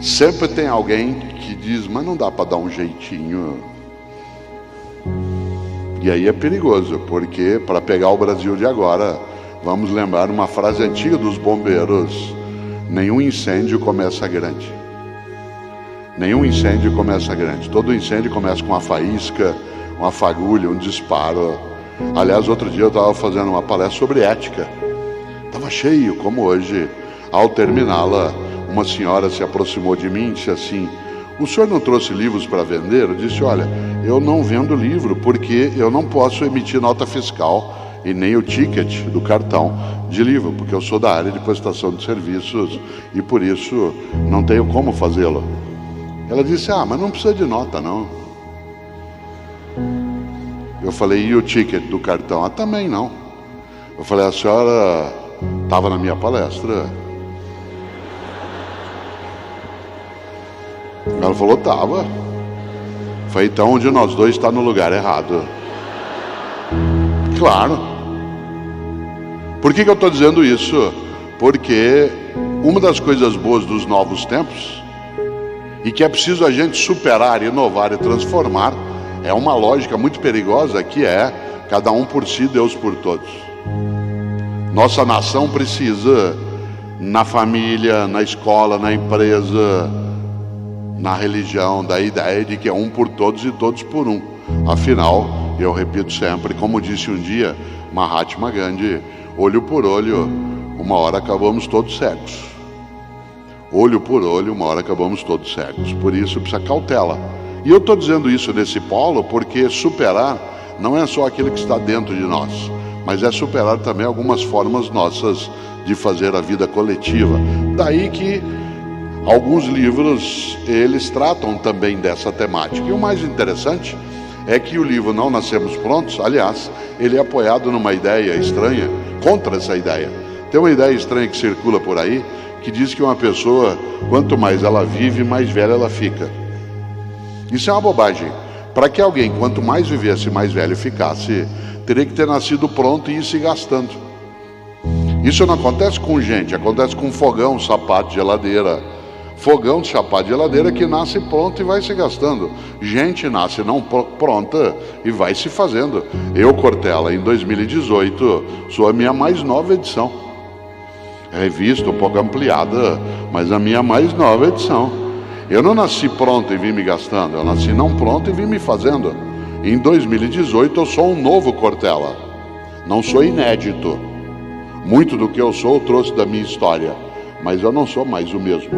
sempre tem alguém que diz, mas não dá para dar um jeitinho. E aí é perigoso, porque para pegar o Brasil de agora, vamos lembrar uma frase antiga dos bombeiros: nenhum incêndio começa grande. Nenhum incêndio começa grande. Todo incêndio começa com uma faísca, uma fagulha, um disparo. Aliás, outro dia eu estava fazendo uma palestra sobre ética. Estava cheio, como hoje. Ao terminá-la, uma senhora se aproximou de mim e disse assim: o senhor não trouxe livros para vender? Eu disse: olha, eu não vendo livro porque eu não posso emitir nota fiscal e nem o ticket do cartão de livro, porque eu sou da área de prestação de serviços e por isso não tenho como fazê-lo. Ela disse: ah, mas não precisa de nota, não. Eu falei: e o ticket do cartão? Ah, também não. Eu falei: a senhora estava na minha palestra? Ela falou: tava. Eu falei: então um de nós dois está no lugar errado. Claro. Por que eu estou dizendo isso? Porque uma das coisas boas dos novos tempos, e que é preciso a gente superar, inovar e transformar, é uma lógica muito perigosa, que é cada um por si, Deus por todos. Nossa nação precisa, na família, na escola, na empresa, na religião, da ideia de que é um por todos e todos por um. Afinal, eu repito sempre, como disse um dia Mahatma Gandhi: olho por olho, uma hora acabamos todos cegos. Olho por olho, uma hora acabamos todos cegos. Por isso precisa cautela. E eu estou dizendo isso nesse polo porque superar não é só aquilo que está dentro de nós, mas é superar também algumas formas nossas de fazer a vida coletiva. Daí que alguns livros, eles tratam também dessa temática. E o mais interessante é que o livro Não Nascemos Prontos, aliás, ele é apoiado numa ideia estranha, contra essa ideia. Tem uma ideia estranha que circula por aí, que diz que uma pessoa, quanto mais ela vive, mais velha ela fica. Isso é uma bobagem. Para que alguém, quanto mais vivesse, mais velho ficasse, teria que ter nascido pronto e ir se gastando. Isso não acontece com gente, acontece com fogão, sapato, geladeira. Fogão, sapato, geladeira que nasce pronto e vai se gastando. Gente nasce não pronta e vai se fazendo. Eu, Cortella, em 2018, sou a minha mais nova edição. Revista um pouco ampliada, mas a minha mais nova edição. Eu não nasci pronto e vim me gastando, eu nasci não pronto e vim me fazendo. Em 2018 eu sou um novo Cortella, não sou inédito. Muito do que eu sou eu trouxe da minha história, mas eu não sou mais o mesmo.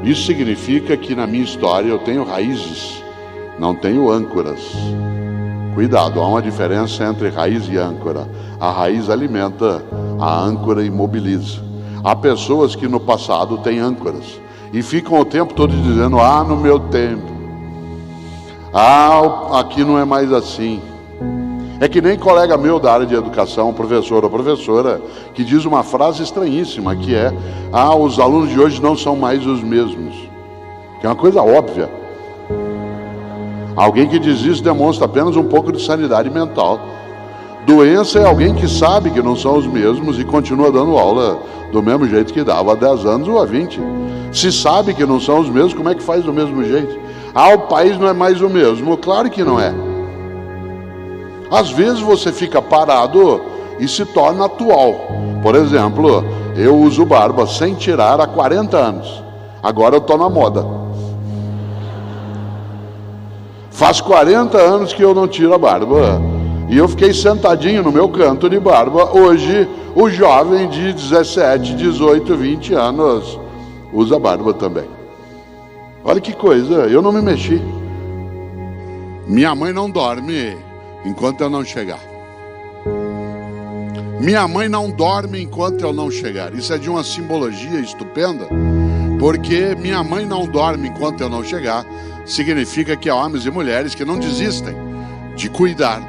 Isso significa que na minha história eu tenho raízes, não tenho âncoras. Cuidado, há uma diferença entre raiz e âncora. A raiz alimenta, a âncora imobiliza. Há pessoas que no passado têm âncoras e ficam o tempo todo dizendo: ah, no meu tempo, ah, aqui não é mais assim. É que nem colega meu da área de educação, professor ou professora, que diz uma frase estranhíssima, que é: ah, os alunos de hoje não são mais os mesmos. Que é uma coisa óbvia. Alguém que diz isso demonstra apenas um pouco de sanidade mental. Doença é alguém que sabe que não são os mesmos e continua dando aula do mesmo jeito que dava há 10 anos ou há 20. Se sabe que não são os mesmos, como é que faz do mesmo jeito? Ah, o país não é mais o mesmo. Claro que não é. Às vezes você fica parado e se torna atual. Por exemplo, eu uso barba sem tirar há 40 anos. Agora eu estou na moda. Faz 40 anos que eu não tiro a barba. E eu fiquei sentadinho no meu canto de barba. Hoje, o jovem de 17, 18, 20 anos usa barba também. Olha que coisa, eu não me mexi. Minha mãe não dorme enquanto eu não chegar. Minha mãe não dorme enquanto eu não chegar. Isso é de uma simbologia estupenda, porque minha mãe não dorme enquanto eu não chegar significa que há homens e mulheres que não desistem de cuidar,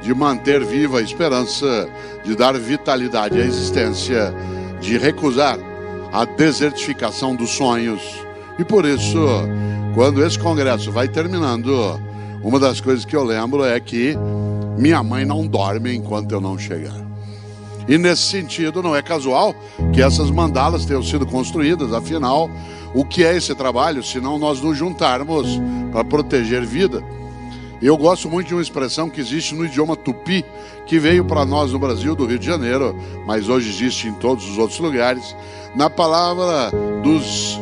de manter viva a esperança, de dar vitalidade à existência, de recusar a desertificação dos sonhos. E por isso, quando esse congresso vai terminando, uma das coisas que eu lembro é que minha mãe não dorme enquanto eu não chegar. E nesse sentido, não é casual que essas mandalas tenham sido construídas. Afinal, o que é esse trabalho, senão nós nos juntarmos para proteger vida. Eu gosto muito de uma expressão que existe no idioma tupi, que veio para nós no Brasil, do Rio de Janeiro, mas hoje existe em todos os outros lugares, na palavra dos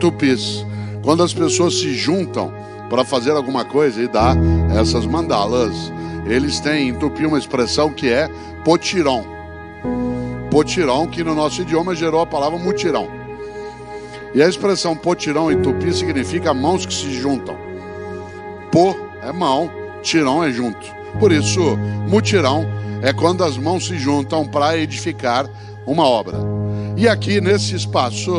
tupis. Quando as pessoas se juntam para fazer alguma coisa e dar essas mandalas, eles têm em tupi uma expressão que é potirão. Potirão, que no nosso idioma gerou a palavra mutirão. E a expressão potirão em tupi significa mãos que se juntam. Po é mão, tirão é junto. Por isso, mutirão é quando as mãos se juntam para edificar uma obra. E aqui nesse espaço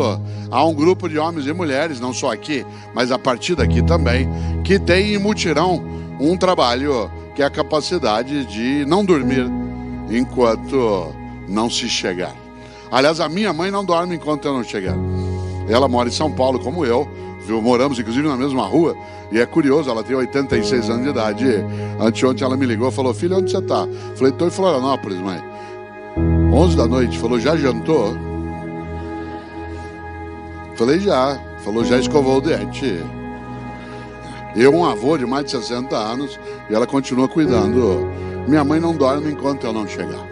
há um grupo de homens e mulheres, não só aqui, mas a partir daqui também, que tem em mutirão um trabalho que é a capacidade de não dormir enquanto não se chegar. Aliás, a minha mãe não dorme enquanto eu não chegar. Ela mora em São Paulo, como eu. Moramos, inclusive, na mesma rua. E é curioso, ela tem 86 anos de idade. Anteontem ela me ligou e falou: filho, onde você tá? Falei: tô em Florianópolis, mãe. 11 da noite. Falou: já jantou? Falei: já. Falou: já escovou o dente? Eu, um avô de mais de 60 anos, e ela continua cuidando. Minha mãe não dorme enquanto eu não chegar.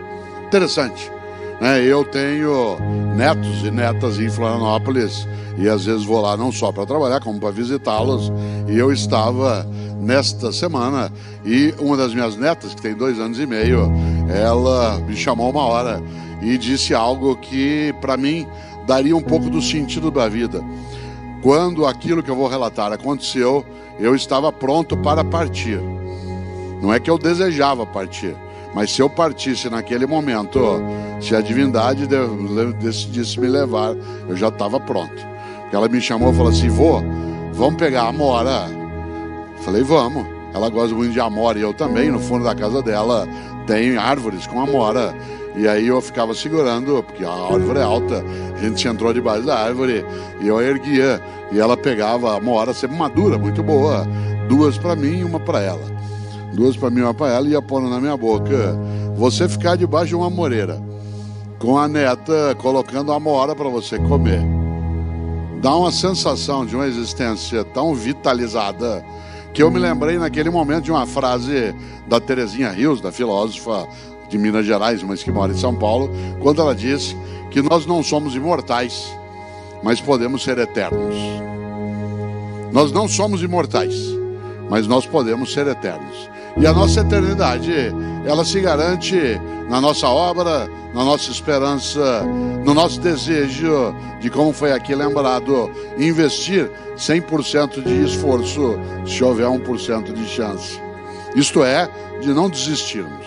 Interessante, né? Eu tenho netos e netas em Florianópolis, e às vezes vou lá não só para trabalhar, como para visitá-los. E eu estava nesta semana, e uma das minhas netas, que tem 2 anos e meio, ela me chamou uma hora e disse algo que para mim daria um pouco do sentido da vida. Quando aquilo que eu vou relatar aconteceu, eu estava pronto para partir. Não é que eu desejava partir, mas se eu partisse naquele momento, se a divindade decidisse me levar, eu já estava pronto. Porque ela me chamou e falou assim: vô, vamos pegar a amora? Falei: vamos. Ela gosta muito de amora, e eu também. No fundo da casa dela tem árvores com amora. E aí eu ficava segurando, porque a árvore é alta. A gente entrou debaixo da árvore e eu erguia. E ela pegava a amora, sempre madura, muito boa. 2 para mim e 1 para ela. 2 para mim e 1 para ela, e ia pondo na minha boca. Você ficar debaixo de uma amoreira, com a neta colocando a amora para você comer, dá uma sensação de uma existência tão vitalizada, que eu me lembrei naquele momento de uma frase da Terezinha Rios, da filósofa de Minas Gerais, mas que mora em São Paulo, quando ela disse que nós não somos imortais, mas podemos ser eternos. Nós não somos imortais, mas nós podemos ser eternos. E a nossa eternidade, ela se garante na nossa obra, na nossa esperança, no nosso desejo de, como foi aqui lembrado, investir 100% de esforço se houver 1% de chance. Isto é, de não desistirmos.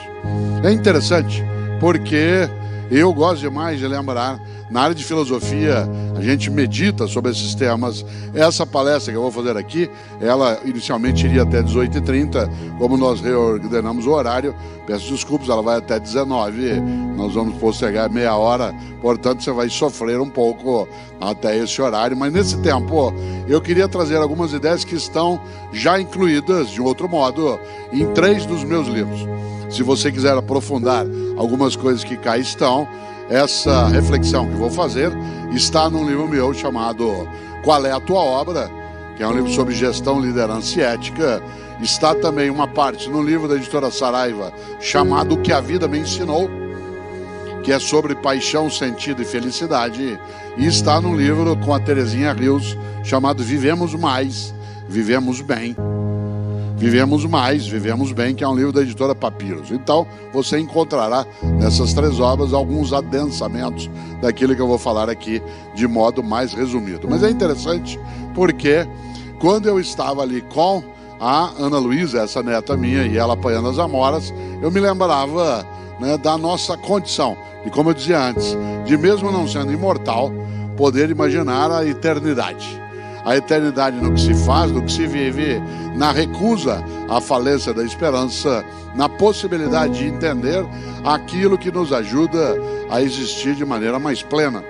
É interessante, porque eu gosto demais de lembrar, na área de filosofia, a gente medita sobre esses temas. Essa palestra que eu vou fazer aqui, ela inicialmente iria até 18h30, como nós reordenamos o horário, peço desculpas, ela vai até 19h, nós vamos postergar meia hora, portanto você vai sofrer um pouco até esse horário, mas nesse tempo eu queria trazer algumas ideias que estão já incluídas, de um outro modo, em 3 dos meus livros. Se você quiser aprofundar algumas coisas que cá estão, essa reflexão que vou fazer está num livro meu chamado Qual é a Tua Obra?, que é um livro sobre gestão, liderança e ética. Está também uma parte no livro da editora Saraiva chamado O que a Vida Me Ensinou, que é sobre paixão, sentido e felicidade. E está num livro com a Terezinha Rios chamado Vivemos Mais, Vivemos Bem. Vivemos Mais, Vivemos Bem, que é um livro da editora Papiros. Então, você encontrará nessas 3 obras alguns adensamentos daquilo que eu vou falar aqui de modo mais resumido. Mas é interessante porque quando eu estava ali com a Ana Luísa, essa neta minha, e ela apanhando as amoras, eu me lembrava, né, da nossa condição. E como eu dizia antes, de mesmo não sendo imortal, poder imaginar a eternidade. A eternidade no que se faz, no que se vive, na recusa à falência da esperança, na possibilidade de entender aquilo que nos ajuda a existir de maneira mais plena.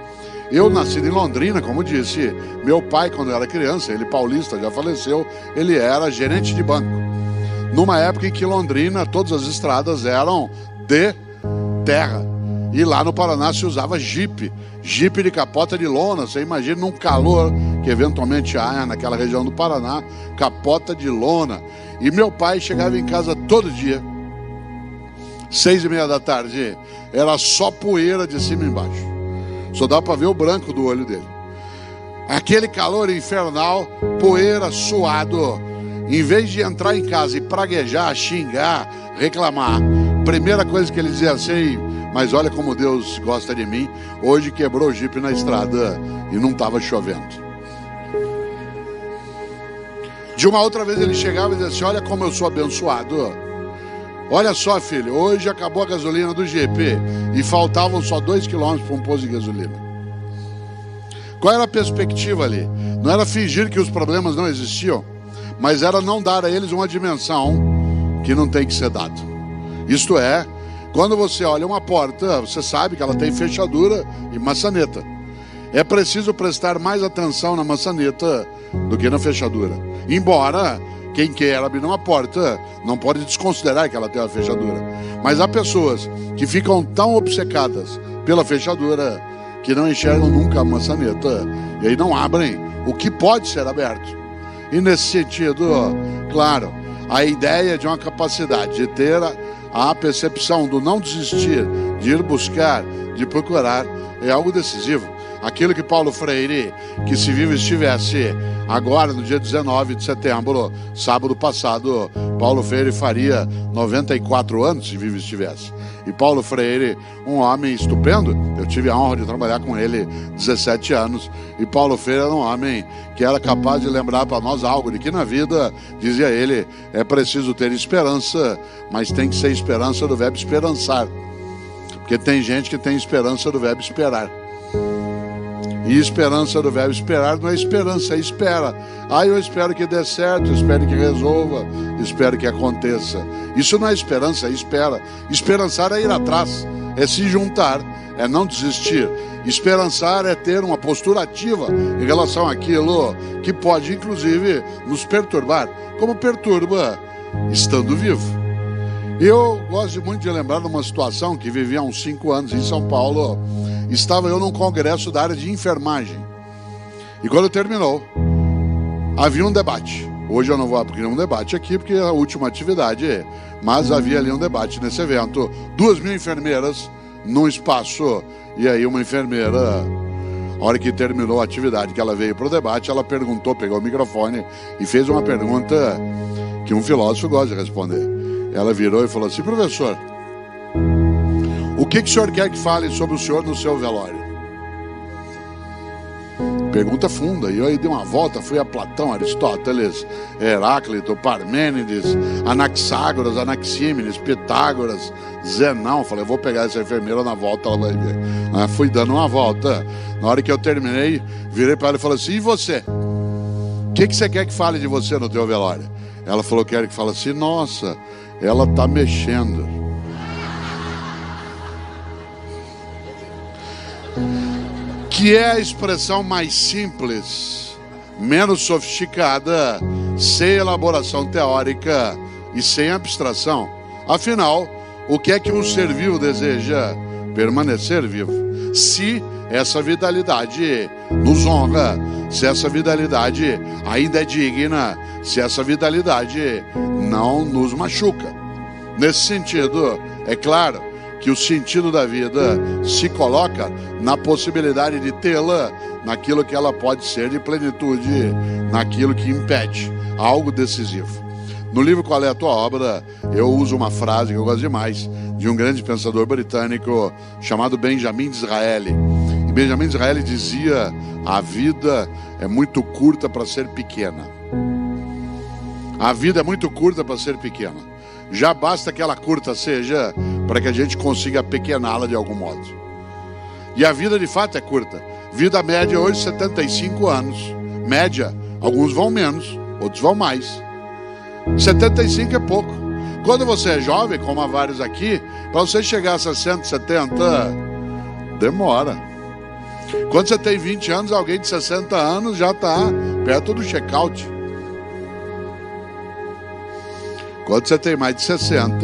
Eu nasci em Londrina, como disse, meu pai, quando eu era criança, ele paulista, já faleceu, ele era gerente de banco. Numa época em que Londrina, todas as estradas eram de terra. E lá no Paraná se usava jipe de capota de lona. Você imagina num calor que eventualmente há naquela região do Paraná, capota de lona. E meu pai chegava em casa todo dia, 6:30 da tarde, era só poeira de cima e embaixo. Só dá para ver o branco do olho dele. Aquele calor infernal, poeira, suado. Em vez de entrar em casa e praguejar, xingar, reclamar, primeira coisa que ele dizia assim: mas olha como Deus gosta de mim, hoje quebrou o jipe na estrada e não estava chovendo. De uma outra vez ele chegava e dizia assim: olha como eu sou abençoado. Olha só, filho, hoje acabou a gasolina do GP e faltavam só 2 quilômetros para um posto de gasolina. Qual era a perspectiva ali? Não era fingir que os problemas não existiam, mas era não dar a eles uma dimensão que não tem que ser dado. Isto é, quando você olha uma porta, você sabe que ela tem fechadura e maçaneta. É preciso prestar mais atenção na maçaneta do que na fechadura. Embora quem quer abrir uma porta não pode desconsiderar que ela tem uma fechadura. Mas há pessoas que ficam tão obcecadas pela fechadura que não enxergam nunca a maçaneta e aí não abrem o que pode ser aberto. E nesse sentido, claro, a ideia de uma capacidade de ter a percepção do não desistir, de ir buscar, de procurar, é algo decisivo. Aquilo que Paulo Freire, que se vivo estivesse agora no dia 19 de setembro, sábado passado, Paulo Freire faria 94 anos se vivo estivesse. E Paulo Freire, um homem estupendo, eu tive a honra de trabalhar com ele 17 anos, e Paulo Freire era um homem que era capaz de lembrar para nós algo, de que na vida, dizia ele, é preciso ter esperança, mas tem que ser esperança do verbo esperançar, porque tem gente que tem esperança do verbo esperar. E esperança do verbo esperar não é esperança, é espera. Eu espero que dê certo, espero que resolva, espero que aconteça. Isso não é esperança, é espera. Esperançar é ir atrás, é se juntar, é não desistir. Esperançar é ter uma postura ativa em relação àquilo que pode, inclusive, nos perturbar, como perturba estando vivo. Eu gosto muito de lembrar de uma situação que vivi há uns 5 anos em São Paulo. Estava eu num congresso da área de enfermagem. E quando terminou, havia um debate. Hoje eu não vou abrir um debate aqui, porque é a última atividade, mas havia ali um debate nesse evento. 2.000 enfermeiras num espaço. E aí uma enfermeira, a hora que terminou a atividade, que ela veio para o debate, ela perguntou, pegou o microfone e fez uma pergunta que um filósofo gosta de responder. Ela virou e falou assim: professor, o que o senhor quer que fale sobre o senhor no seu velório? Pergunta funda. E eu aí dei uma volta, fui a Platão, Aristóteles, Heráclito, Parmênides, Anaxágoras, Anaxímenes, Pitágoras, Zenão. Falei, eu vou pegar essa enfermeira na volta, ela vai ver. Fui dando uma volta. Na hora que eu terminei, virei para ela e falei assim: e você? O que você quer que fale de você no teu velório? Ela falou, quero que fale assim: nossa, ela tá mexendo. Que é a expressão mais simples, menos sofisticada, sem elaboração teórica e sem abstração. Afinal, o que é que um ser vivo deseja? Permanecer vivo. Se essa vitalidade nos honra, se essa vitalidade ainda é digna, se essa vitalidade não nos machuca. Nesse sentido, é claro que o sentido da vida se coloca na possibilidade de tê-la naquilo que ela pode ser de plenitude, naquilo que impede, algo decisivo. No livro Qual é a Tua Obra, eu uso uma frase que eu gosto demais, de um grande pensador britânico chamado Benjamin Disraeli. E Benjamin Disraeli dizia: a vida é muito curta para ser pequena. A vida é muito curta para ser pequena. Já basta que ela curta seja para que a gente consiga pequená-la de algum modo. E a vida de fato é curta. Vida média hoje 75 anos. Média, alguns vão menos, outros vão mais. 75 é pouco. Quando você é jovem, como há vários aqui, para você chegar a 60, 70, demora. Quando você tem 20 anos, alguém de 60 anos já está perto do check-out. Quando você tem mais de 60,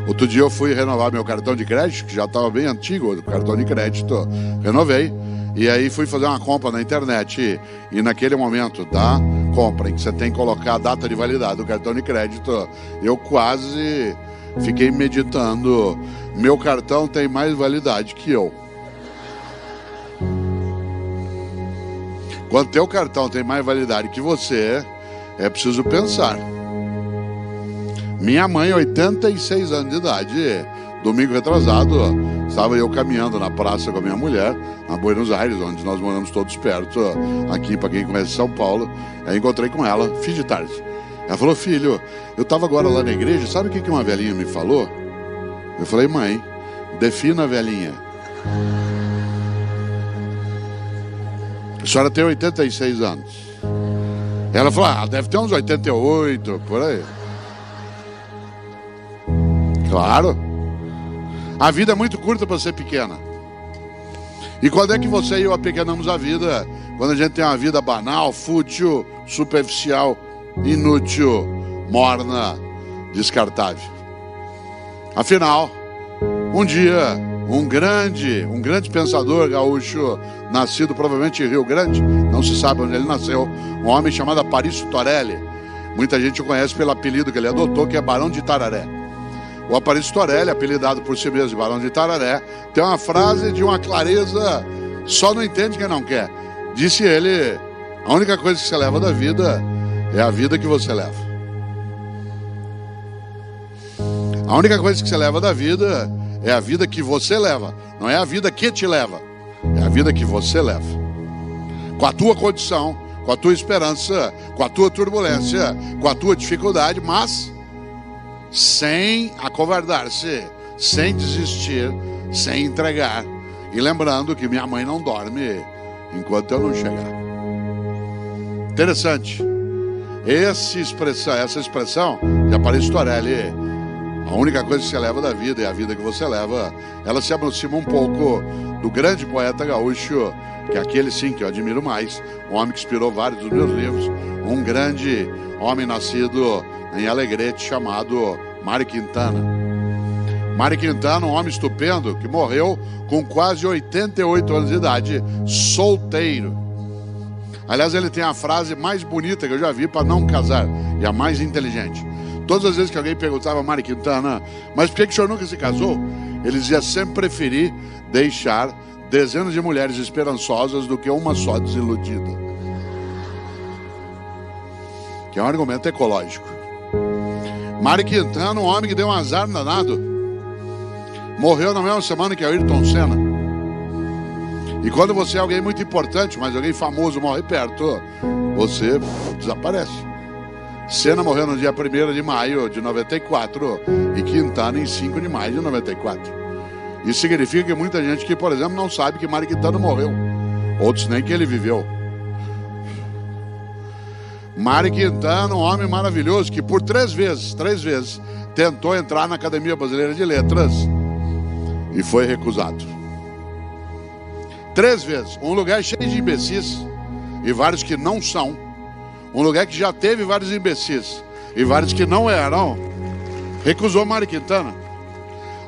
Outro dia eu fui renovar meu cartão de crédito, que já estava bem antigo, o cartão de crédito, renovei. E aí fui fazer uma compra na internet. E naquele momento da compra, em que você tem que colocar a data de validade do cartão de crédito, eu quase fiquei meditando. Meu cartão tem mais validade que eu. Quando teu cartão tem mais validade que você, é preciso pensar. Minha mãe, 86 anos de idade, domingo retrasado, estava eu caminhando na praça com a minha mulher, na Buenos Aires, onde nós moramos todos perto, aqui para quem conhece São Paulo. Aí encontrei com ela, fim de tarde. Ela falou: filho, eu estava agora lá na igreja, sabe o que uma velhinha me falou? Eu falei: mãe, defina a velhinha. A senhora tem 86 anos. Ela falou: deve ter uns 88, por aí. Claro. A vida é muito curta para ser pequena. E quando é que você e eu apequenamos a vida? Quando a gente tem uma vida banal, fútil, superficial, inútil, morna, descartável. Afinal, um dia, um grande pensador gaúcho, nascido provavelmente em Rio Grande, não se sabe onde ele nasceu, um homem chamado Aparício Torelli. Muita gente o conhece pelo apelido que ele adotou, que é Barão de Itararé. O Aparício Torelli, apelidado por si mesmo de Barão de Itararé, tem uma frase de uma clareza, só não entende quem não quer. Disse ele: a única coisa que você leva da vida é a vida que você leva. A única coisa que você leva da vida é a vida que você leva. Não é a vida que te leva, é a vida que você leva. Com a tua condição, com a tua esperança, com a tua turbulência, com a tua dificuldade, mas sem acovardar-se, sem desistir, sem entregar. E lembrando que minha mãe não dorme enquanto eu não chegar. Interessante. Essa expressão de Aparício Torelli, a única coisa que você leva da vida é a vida que você leva, ela se aproxima um pouco do grande poeta gaúcho, que é aquele sim que eu admiro mais, um homem que inspirou vários dos meus livros, um grande homem nascido em Alegrete, chamado Mário Quintana. Mário Quintana, um homem estupendo, que morreu com quase 88 anos de idade, solteiro. Aliás, ele tem a frase mais bonita que eu já vi para não casar, e a mais inteligente. Todas as vezes que alguém perguntava a Mário Quintana: mas por que o senhor nunca se casou? Ele dizia: sempre preferi deixar dezenas de mulheres esperançosas do que uma só desiludida. Que é um argumento ecológico. Mário Quintana, um homem que deu um azar danado, morreu na mesma semana que Ayrton Senna. E quando você é alguém muito importante, mas alguém famoso morre perto, você desaparece. Senna morreu no dia 1º de maio de 94 e Quintana em 5 de maio de 94. Isso significa que muita gente que, por exemplo, não sabe que Mário Quintana morreu. Outros nem que ele viveu. Mário Quintana, um homem maravilhoso que por três vezes, tentou entrar na Academia Brasileira de Letras e foi recusado. 3 vezes. Um lugar cheio de imbecis e vários que não são. Um lugar que já teve vários imbecis e vários que não eram. Recusou Mário Quintana.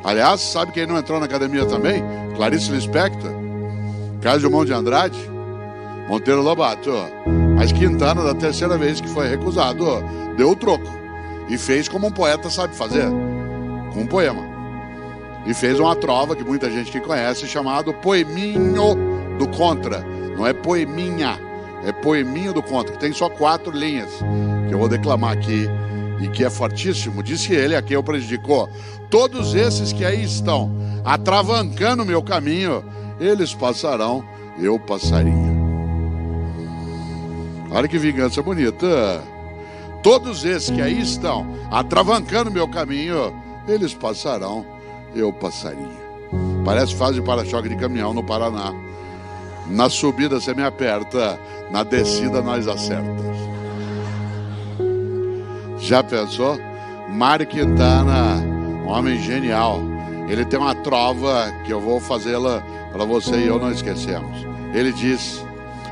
Aliás, sabe quem não entrou na academia também? Clarice Lispector, Carlos Drummond de Andrade, Monteiro Lobato. Mas Quintana, da 3ª vez que foi recusado, deu o troco. E fez como um poeta sabe fazer, com um poema. E fez uma trova que muita gente que conhece, chamado Poeminho do Contra. Não é poeminha, é Poeminho do Contra, que tem só 4 linhas, que eu vou declamar aqui, e que é fortíssimo. Disse ele, a quem eu prejudicou: todos esses que aí estão, atravancando o meu caminho, eles passarão, eu passaria. Olha que vingança bonita. Todos esses que aí estão, atravancando o meu caminho, eles passarão, eu passaria. Parece fase de para-choque de caminhão no Paraná. Na subida você me aperta, na descida nós acerta. Já pensou? Mário Quintana, um homem genial. Ele tem uma trova que eu vou fazê-la para você e eu não esquecemos. Ele diz: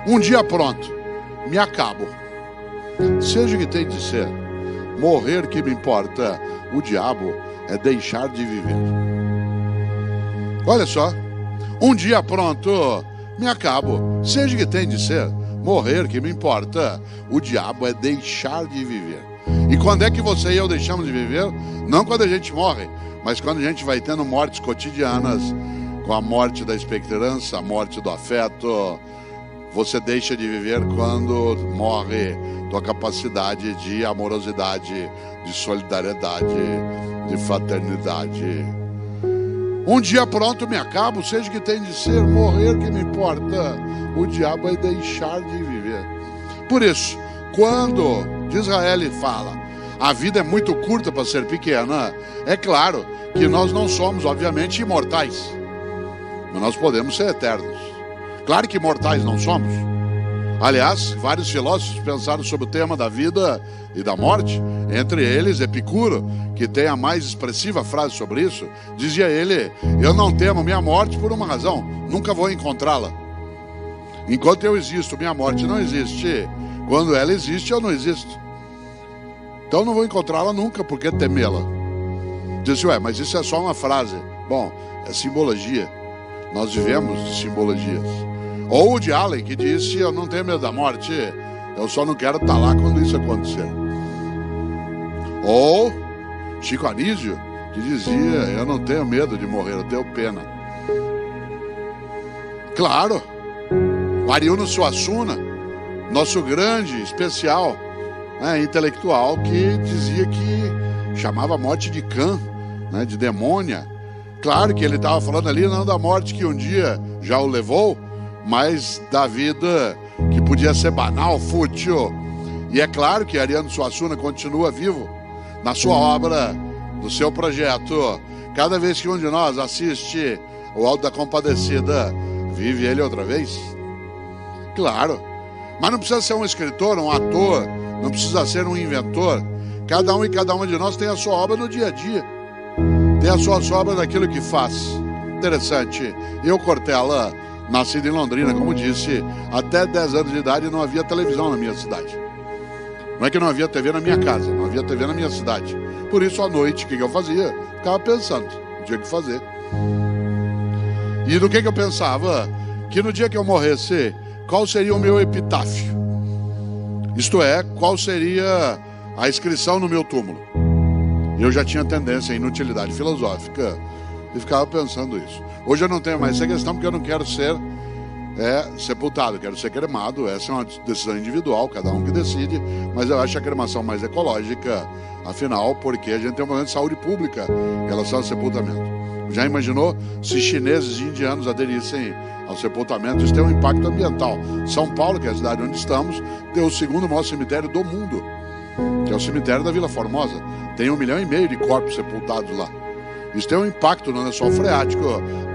um dia pronto, me acabo. Seja o que tem de ser, morrer que me importa. O diabo é deixar de viver. Olha só, um dia pronto, me acabo. Seja o que tem de ser, morrer que me importa. O diabo é deixar de viver. E quando é que você e eu deixamos de viver? Não quando a gente morre, mas quando a gente vai tendo mortes cotidianas, com a morte da esperança, a morte do afeto. Você deixa de viver quando morre tua capacidade de amorosidade, de solidariedade, de fraternidade. Um dia pronto me acabo, seja o que tem de ser, morrer que me importa. O diabo é deixar de viver. Por isso, quando Israel fala, a vida é muito curta para ser pequena, é claro que nós não somos, obviamente, imortais, mas nós podemos ser eternos. Claro que imortais não somos. Aliás, vários filósofos pensaram sobre o tema da vida e da morte. Entre eles, Epicuro, que tem a mais expressiva frase sobre isso, dizia ele: eu não temo minha morte por uma razão, nunca vou encontrá-la. Enquanto eu existo, minha morte não existe. Quando ela existe, eu não existo. Então não vou encontrá-la nunca, por que temê-la? Disse, mas isso é só uma frase. Bom, é simbologia. Nós vivemos de simbologias. Ou o de Allen, que disse, eu não tenho medo da morte, eu só não quero estar lá quando isso acontecer. Ou Chico Anísio, que dizia, eu não tenho medo de morrer, eu tenho pena. Claro, Ariano Suassuna, nosso grande, especial, intelectual, que dizia que chamava a morte de cã, de demônia. Claro que ele estava falando ali não da morte que um dia já o levou, mas da vida que podia ser banal, fútil. E é claro que Ariano Suassuna continua vivo na sua obra, no seu projeto. Cada vez que um de nós assiste o Alto da Compadecida, vive ele outra vez. Claro, mas não precisa ser um escritor, um ator, não precisa ser um inventor. Cada um e cada uma de nós tem a sua obra no dia a dia, tem a sua obra naquilo que faz. Interessante. Eu, Cortella, nascido em Londrina, como disse, até 10 anos de idade não havia televisão na minha cidade. Não é que não havia TV na minha casa, não havia TV na minha cidade. Por isso, à noite, o que eu fazia? Ficava pensando, não tinha o que fazer. E no que eu pensava? Que no dia que eu morresse, qual seria o meu epitáfio? Isto é, qual seria a inscrição no meu túmulo? Eu já tinha tendência à inutilidade filosófica e ficava pensando isso. Hoje eu não tenho mais essa questão porque eu não quero ser sepultado, quero ser cremado. Essa é uma decisão individual, cada um que decide, mas eu acho a cremação mais ecológica, afinal, porque a gente tem um problema de saúde pública em relação ao sepultamento. Já imaginou se chineses e indianos aderissem ao sepultamento? Isso tem um impacto ambiental. São Paulo, que é a cidade onde estamos, tem o segundo maior cemitério do mundo, que é o cemitério da Vila Formosa. Tem 1,5 milhão de corpos sepultados lá. Isso tem um impacto no lençol freático,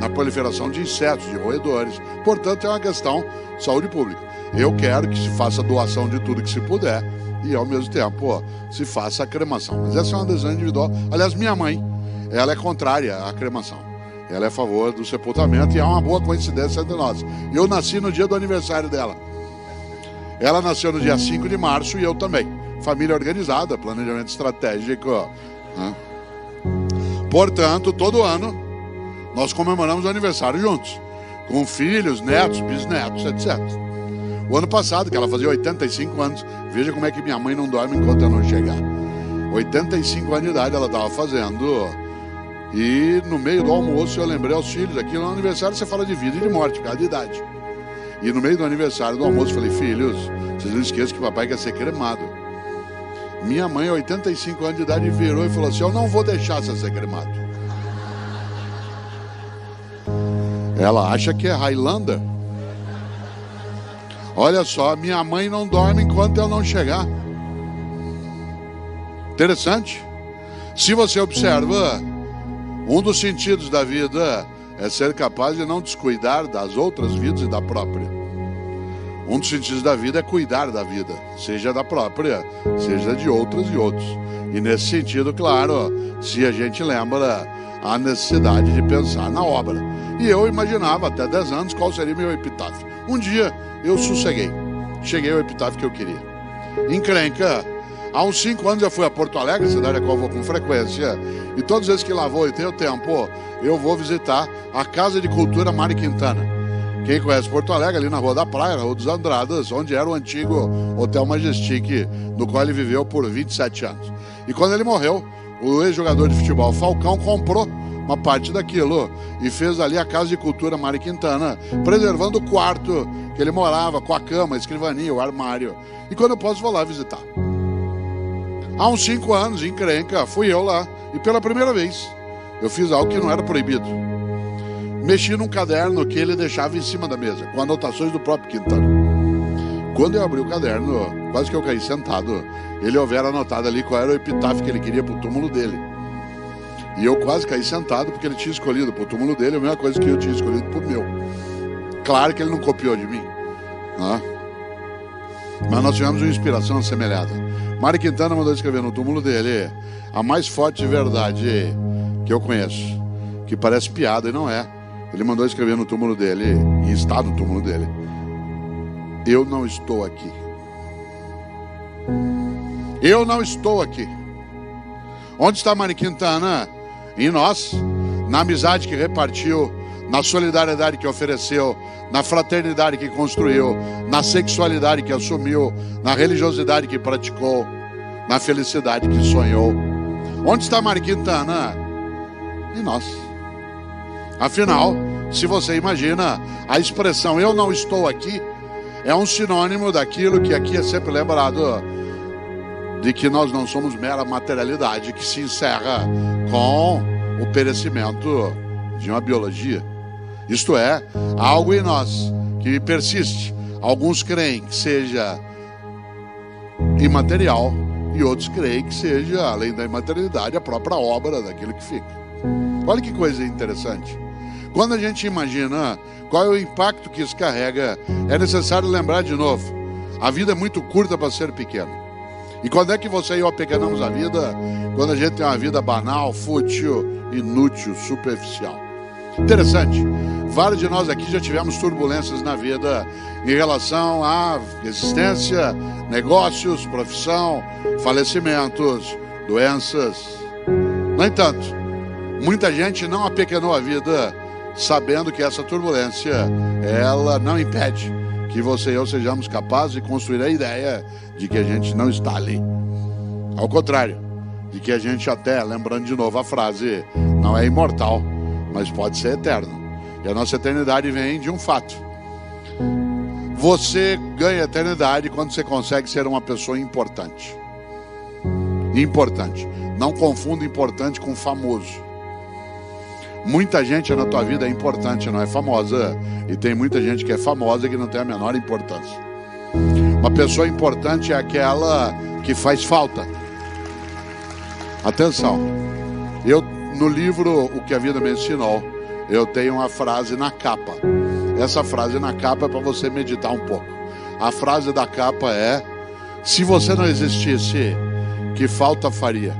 na proliferação de insetos, de roedores. Portanto, é uma questão de saúde pública. Eu quero que se faça doação de tudo que se puder e, ao mesmo tempo, se faça a cremação. Mas essa é uma decisão individual. Aliás, minha mãe, ela é contrária à cremação. Ela é a favor do sepultamento e há uma boa coincidência entre nós. Eu nasci no dia do aniversário dela. Ela nasceu no dia 5 de março e eu também. Família organizada, planejamento estratégico. Portanto, todo ano, nós comemoramos o aniversário juntos. Com filhos, netos, bisnetos, etc. O ano passado, que ela fazia 85 anos, veja como é que minha mãe não dorme enquanto eu não chegar. 85 anos de idade ela estava fazendo. E no meio do almoço eu lembrei aos filhos, aqui no aniversário você fala de vida e de morte, por causa de idade. E no meio do aniversário do almoço eu falei, filhos, vocês não esqueçam que papai quer ser cremado. Minha mãe, 85 anos de idade, virou e falou assim, eu não vou deixar você ser cremado. Ela acha que é Highlander. Olha só, minha mãe não dorme enquanto eu não chegar. Interessante. Se você observa, um dos sentidos da vida é ser capaz de não descuidar das outras vidas e da própria. Um dos sentidos da vida é cuidar da vida, seja da própria, seja de outras e outros. E nesse sentido, claro, se a gente lembra a necessidade de pensar na obra. E eu imaginava até 10 anos qual seria meu epitáfio. Um dia eu sosseguei, cheguei ao epitáfio que eu queria. Encrenca, Há uns 5 anos eu fui a Porto Alegre, cidade a qual eu vou com frequência, e todas as vezes que lá vou e tenho tempo, eu vou visitar a Casa de Cultura Mário Quintana. Quem conhece Porto Alegre, ali na Rua da Praia, na Rua dos Andradas, onde era o antigo Hotel Majestic, no qual ele viveu por 27 anos. E quando ele morreu, o ex-jogador de futebol Falcão comprou uma parte daquilo e fez ali a Casa de Cultura Mário Quintana, preservando o quarto que ele morava, com a cama, a escrivaninha, o armário. E quando eu posso, vou lá visitar. Há uns 5 anos, em Encrenca, fui eu lá, e pela primeira vez, eu fiz algo que não era proibido. Mexi num caderno que ele deixava em cima da mesa, com anotações do próprio Quintana. Quando eu abri o caderno, quase que eu caí sentado, ele houvera anotado ali qual era o epitáfio que ele queria pro túmulo dele. E eu quase caí sentado porque ele tinha escolhido pro túmulo dele a mesma coisa que eu tinha escolhido pro meu. Claro que ele não copiou de mim, né? Mas nós tivemos uma inspiração semelhante. Mário Quintana mandou escrever no túmulo dele a mais forte verdade que eu conheço, que parece piada e não é. Ele mandou escrever no túmulo dele, e está no túmulo dele: eu não estou aqui. Eu não estou aqui. Onde está Mário Quintana? Em nós, na amizade que repartiu, na solidariedade que ofereceu, na fraternidade que construiu, na sexualidade que assumiu, na religiosidade que praticou, na felicidade que sonhou. Onde está Mário Quintana? Em nós. Afinal, se você imagina, a expressão "eu não estou aqui" é um sinônimo daquilo que aqui é sempre lembrado, de que nós não somos mera materialidade que se encerra com o perecimento de uma biologia. Isto é, algo em nós que persiste. Alguns creem que seja imaterial e outros creem que seja, além da imaterialidade, a própria obra daquilo que fica. Olha que coisa interessante. Quando a gente imagina qual é o impacto que isso carrega, é necessário lembrar de novo: a vida é muito curta para ser pequena. E quando é que você e eu apequenamos a vida? Quando a gente tem uma vida banal, fútil, inútil, superficial. Interessante, vários de nós aqui já tivemos turbulências na vida em relação à existência, negócios, profissão, falecimentos, doenças. No entanto, muita gente não apequenou a vida sabendo que essa turbulência, ela não impede que você e eu sejamos capazes de construir a ideia de que a gente não está ali. Ao contrário, de que a gente até, lembrando de novo a frase, não é imortal, mas pode ser eterno. E a nossa eternidade vem de um fato: você ganha eternidade quando você consegue ser uma pessoa importante. Importante. Não confunda importante com famoso. Muita gente na tua vida é importante, não é famosa. E tem muita gente que é famosa e que não tem a menor importância. Uma pessoa importante é aquela que faz falta. Atenção, no livro O que a Vida Me Ensinou, eu tenho uma frase na capa. Essa frase na capa é para você meditar um pouco. A frase da capa é: se você não existisse, que falta faria?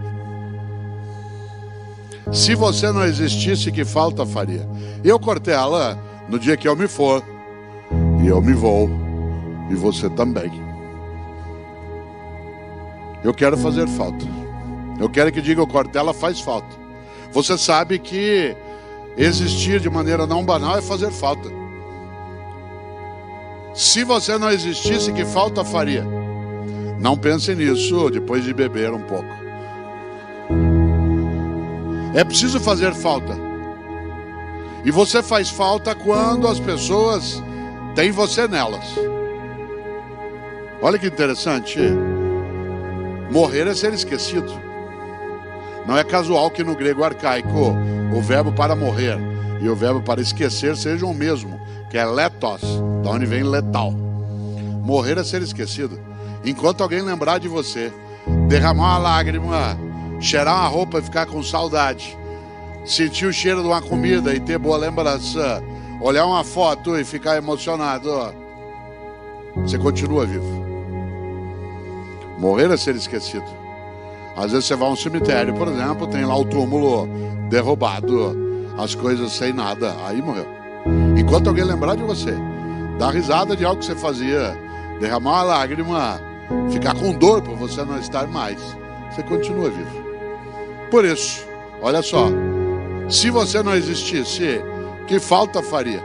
Se você não existisse, que falta faria? Eu cortei ela no dia que eu me for, e eu me vou, e você também. Eu quero fazer falta. Eu quero que diga: o Cortella faz falta. Você sabe que existir de maneira não banal é fazer falta. Se você não existisse, que falta faria? Não pense nisso depois de beber um pouco. É preciso fazer falta. E você faz falta quando as pessoas têm você nelas. Olha que interessante. Morrer é ser esquecido. Não é casual que no grego arcaico o verbo para morrer e o verbo para esquecer sejam o mesmo, que é letos, da onde vem letal. Morrer é ser esquecido. Enquanto alguém lembrar de você, derramar uma lágrima, cheirar uma roupa e ficar com saudade, sentir o cheiro de uma comida e ter boa lembrança, olhar uma foto e ficar emocionado, você continua vivo. Morrer é ser esquecido. Às vezes você vai a um cemitério, por exemplo, tem lá o túmulo derrubado, as coisas sem nada, aí morreu. Enquanto alguém lembrar de você, dar risada de algo que você fazia, derramar uma lágrima, ficar com dor por você não estar mais, você continua vivo. Por isso, olha só, se você não existisse, que falta faria?